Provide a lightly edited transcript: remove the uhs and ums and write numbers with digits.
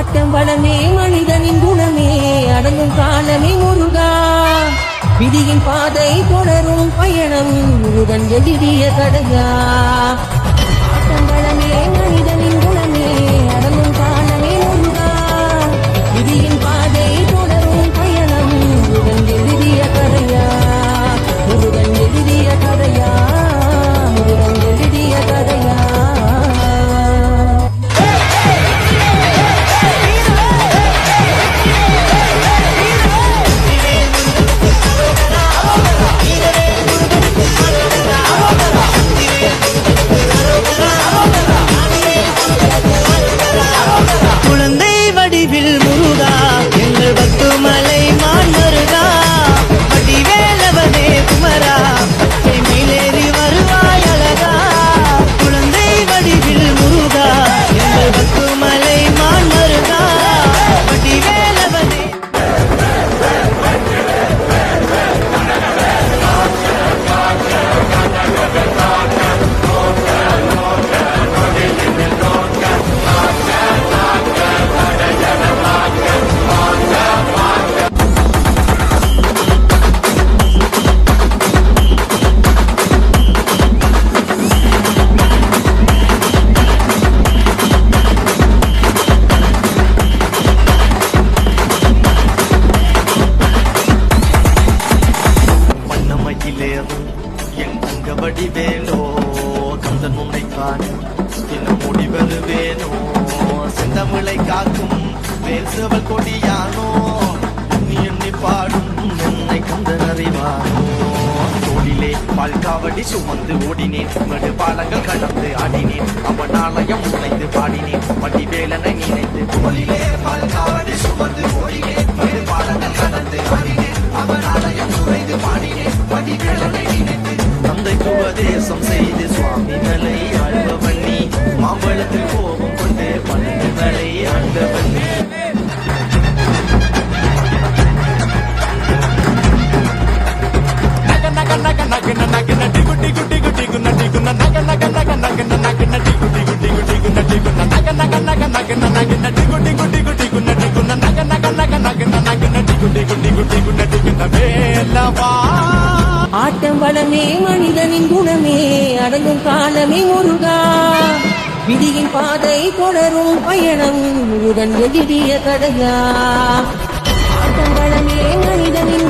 ஆட்டம் வளமே மனிதனின் குணமே அடங்கும் காலமே முருகா விதியின் பாதை தொடரும் பயணம் முருகன் எழுதிய கடையா ஆட்டம் வளமே மனிதனின் குணமே அடங்கும் காலமே முருகா விதியின் பாதை தொடரும் பயணம் முருகன் எழுதிய கதையா முருகன் எழுதிய கதையா முருகன் எழுதிய கதையா வடிவேலோ கந்தன் உன்னை காண இன்னும் முடிவருவேனோ செந்தமிழை காக்கும் வேல்சவல் கொடியானோ நீ எண்ணி பாடும் என்னை கந்தன் அறிவானோ தோளிலே பால்காவடி சுமந்து ஓடினேன் மடு பாலங்கள் கடந்து ஆடினேன் அவன் ஆலயம் உழைந்து பாடினேன் வடிவேலனை நினைத்து தோளிலே பால்காவடி சுமந்து ஓடினேன் மடு பாலங்கள் கடந்து ஆடினேன் அவன் ஆலயம் உழைந்து பாடினேன் வடிவேலனை நினைத்து தந்தைக்கு உபதேசம் செய்து சுவாமிகளை ஆழ்பவன் நீ மாம்பழத்தில் கோபம் கொண்டு பலன்களை ஆண்டவன் நீ ஆட்டம் வளமே மனிதனின் குணமே அடங்கும் காலமே முருகா விதியின் பாதை தொடரும் பயணம் முருகன் எழுதிய கதையா ஆட்டம் வளமே மனிதனின்